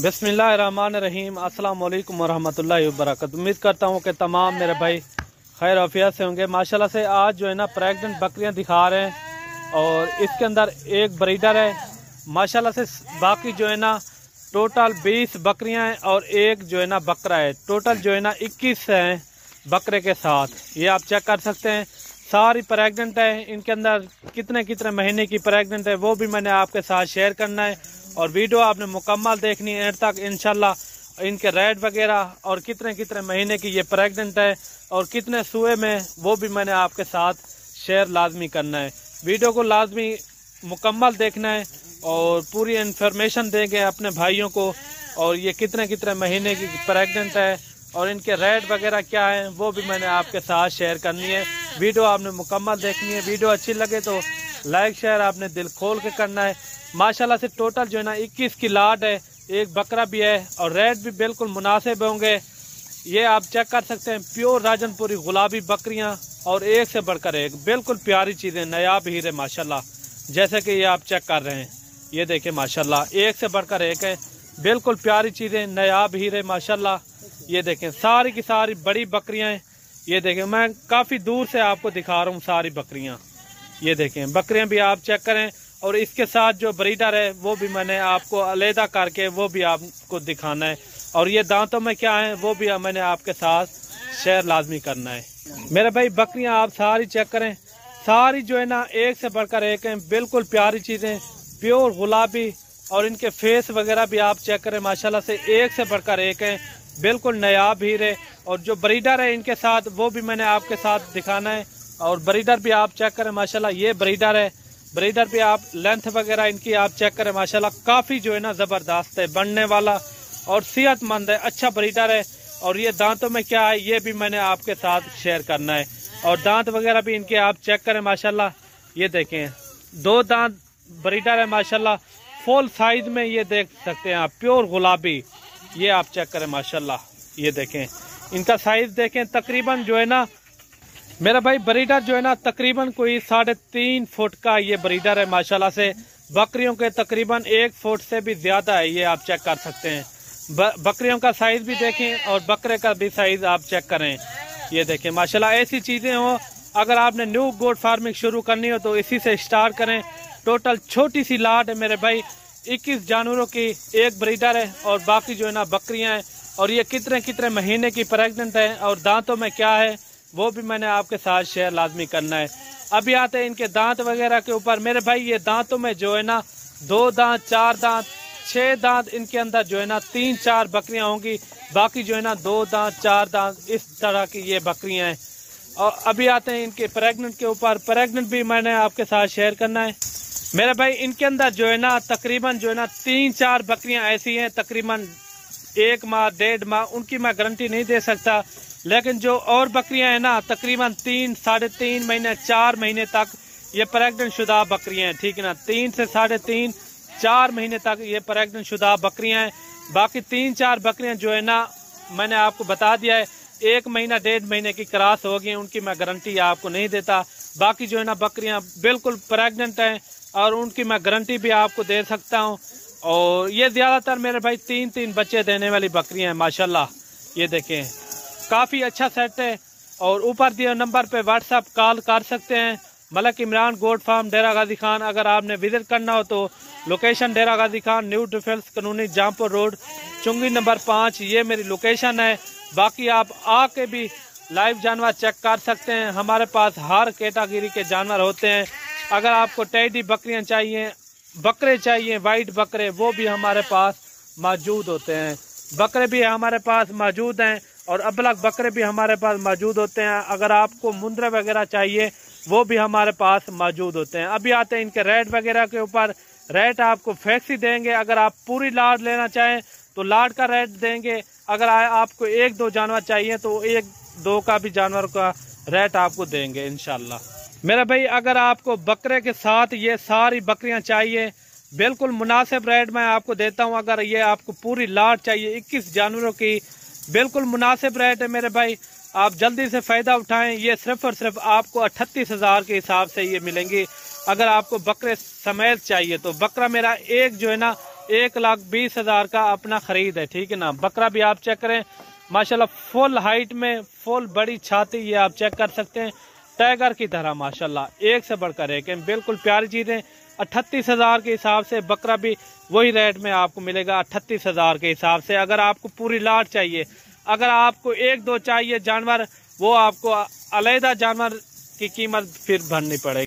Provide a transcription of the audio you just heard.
बिस्मिल्लाहिर्रहमानिर्रहीम। अस्सलाम वालेकुम वरहमतुल्लाहि वबरकातुहू। उम्मीद करता हूँ कि तमाम मेरे भाई खैर आफियत से होंगे। माशाल्लाह से आज जो है ना प्रेग्नेंट बकरियाँ दिखा रहे हैं और इसके अंदर एक ब्रीडर है माशाल्लाह से। बाकी जो है ना टोटल 20 बकरियाँ हैं और एक जो है ना बकरा है। टोटल जो है ना 21 हैं बकरे के साथ। ये आप चेक कर सकते हैं, सारी प्रेग्नेंट है। इनके अंदर कितने कितने महीने की प्रेग्नेंट है वो भी मैंने आपके साथ शेयर करना है और वीडियो आपने मुकम्मल देखनी है एंड तक इंशाल्लाह। इनके रेट वगैरह और कितने कितने महीने की ये प्रेग्नेंट है और कितने सुए में वो भी मैंने आपके साथ शेयर लाजमी करना है। वीडियो को लाजमी मुकम्मल देखना है और पूरी इन्फॉर्मेशन देंगे अपने भाइयों को और ये कितने कितने महीने की प्रेग्नेंट है और इनके रेट वगैरह क्या है वो भी मैंने आपके साथ शेयर करनी है। वीडियो आपने मुकम्मल देखनी है। वीडियो अच्छी लगे तो लाइक शेयर आपने दिल खोल के करना है। माशाल्लाह से टोटल जो है ना 21 की लाट है, एक बकरा भी है और रेट भी बिल्कुल मुनासिब होंगे। ये आप चेक कर सकते हैं, प्योर राजनपुरी गुलाबी बकरियां और एक से बढ़कर एक बिल्कुल प्यारी चीज़ें, नायाब हीरे माशाल्लाह। जैसे कि ये आप चेक कर रहे हैं, ये देखें माशाल्लाह एक से बढ़कर एक है, बिल्कुल प्यारी चीज़ें, नायाब हीरे माशाल्लाह। ये देखें सारी की सारी बड़ी बकरियां हैं। ये देखें मैं काफ़ी दूर से आपको दिखा रहा हूँ सारी बकरियां। ये देखें बकरियां भी आप चेक करें और इसके साथ जो ब्रीडर है वो भी मैंने आपको अलहदा करके वो भी आपको दिखाना है और ये दांतों में क्या है वो भी मैंने आपके साथ शेयर लाजमी करना है। मेरे भाई बकरियां आप सारी चेक करें, सारी जो है ना एक से बढ़कर एक हैं, बिल्कुल प्यारी चीज़ें, प्योर गुलाबी और इनके फेस वगैरह भी आप चेक करें माशाल्लाह से एक से बढ़कर एक हैं, बिल्कुल नायाब हीरे। और जो ब्रीडर है इनके साथ वो भी मैंने आपके साथ दिखाना है और ब्रीडर भी आप चेक करें माशाल्लाह। ये ब्रीडर है, ब्रीडर भी आप लेंथ वगैरह इनकी आप चेक करें माशाल्लाह, काफ़ी जो है ना ज़बरदस्त है, बनने वाला और सेहतमंद है, अच्छा ब्रीडर है। और ये दांतों में क्या है ये भी मैंने आपके साथ शेयर करना है और दांत वगैरह भी इनके आप चेक करें माशाल्लाह। ये देखें 2 दांत ब्रीडर है माशाल्लाह, फुल साइज में ये देख सकते हैं आप, प्योर गुलाबी। ये आप चेक करें माशाल्लाह। ये देखें इनका साइज देखें, तकरीबन जो है ना मेरा भाई ब्रीडर जो है ना तकरीबन कोई 3.5 फुट का ये ब्रीडर है माशाल्लाह से। बकरियों के तकरीबन 1 फुट से भी ज्यादा है, ये आप चेक कर सकते हैं। बकरियों का साइज भी देखें और बकरे का भी साइज आप चेक करें। ये देखें माशाल्लाह, ऐसी चीजें हो अगर आपने न्यू गोट फार्मिंग शुरू करनी हो तो इसी से स्टार्ट करें। टोटल छोटी सी लाट है मेरे भाई, 21 जानवरों की एक ब्रीडर है और बाकी जो है ना बकरियां हैं और ये कितने कितने महीने की प्रेग्नेंट है और दांतों में क्या है वो भी मैंने आपके साथ शेयर लाजमी करना है। अभी आते हैं इनके दांत वगैरह के ऊपर। मेरे भाई ये दांतों में जो है ना 2 दांत, 4 दांत, 6 दांत इनके अंदर जो है ना 3-4 बकरियां होंगी। बाकी जो है ना 2 दांत, 4 दांत इस तरह की ये बकरियां हैं। और अभी आते हैं इनके प्रेग्नेंट के ऊपर। प्रेग्नेंट भी मैंने आपके साथ शेयर करना है मेरे भाई। इनके अंदर जो है ना तकरीबन जो है ना 3-4 बकरियां ऐसी हैं, तकरीबन 1 माह 1.5 माह, उनकी मैं गारंटी नहीं दे सकता। लेकिन जो और बकरियां हैं ना तकरीबन 3, 3.5 महीने, 4 महीने तक ये प्रेग्नेंट शुदा बकरियां हैं, ठीक है ना। 3 से 3.5, 4 महीने तक ये प्रेग्नेंट शुदा बकरियां हैं। बाकी 3-4 बकरियां जो है ना मैंने आपको बता दिया है 1 महीना 1.5 महीने की क्रॉस होगी, उनकी मैं गारंटी आपको नहीं देता। बाकी जो है ना बकरियां बिल्कुल प्रेग्नेंट हैं और उनकी मैं गारंटी भी आपको दे सकता हूँ। और ये ज्यादातर मेरे भाई 3-3 बच्चे देने वाली बकरियां हैं माशाल्लाह। ये देखें काफ़ी अच्छा सेट है और ऊपर दिए नंबर पे व्हाट्सएप कॉल कर सकते हैं। Malak Imran goat farm Dera Ghazi Khan. अगर आपने विजिट करना हो तो location Dera Ghazi Khan, new defence colony, Jampur road, चुंगी नंबर 5, ये मेरी लोकेशन है। बाकी आप आके भी लाइव जानवर चेक कर सकते हैं। हमारे पास हर कैटेगरी के जानवर होते हैं। अगर आपको टेडी बकरियाँ चाहिए, बकरे चाहिए, वाइट बकरे, वो भी हमारे पास मौजूद होते हैं। बकरे भी हमारे पास मौजूद हैं और अबलग बकरे भी हमारे पास मौजूद होते हैं। अगर आपको मुंद्रे वगैरह चाहिए वो भी हमारे पास मौजूद होते हैं। अभी आते हैं इनके रेट वगैरह के ऊपर। रेट आपको फिक्स ही देंगे। अगर आप पूरी लाट लेना चाहें तो लाट का रेट देंगे। अगर आपको 1-2 जानवर चाहिए तो 1-2 का भी जानवर का रेट आपको देंगे इंशाल्लाह। मेरा भाई अगर आपको बकरे के साथ ये सारी बकरियां चाहिए, बिल्कुल मुनासिब रेट मैं आपको देता हूं। अगर ये आपको पूरी लाट चाहिए 21 जानवरों की, बिल्कुल मुनासिब रेट है मेरे भाई, आप जल्दी से फ़ायदा उठाएं। ये सिर्फ और सिर्फ आपको 38,000 के हिसाब से ये मिलेंगी। अगर आपको बकरे समेत चाहिए तो बकरा मेरा एक जो है ना 1,20,000 का अपना खरीद है, ठीक है ना। बकरा भी आप चेक करें माशाल्लाह, फुल हाइट में, फुल बड़ी छाती, ये आप चेक कर सकते हैं, टाइगर की तरह माशाल्लाह, एक से बढ़कर एक, बिल्कुल प्यारी चीजें। 38,000 के हिसाब से बकरा भी वही रेट में आपको मिलेगा, 38,000 के हिसाब से। अगर आपको पूरी लाट चाहिए, अगर आपको 1-2 चाहिए जानवर, वो आपको अलग जानवर की कीमत फिर भरनी पड़ेगी।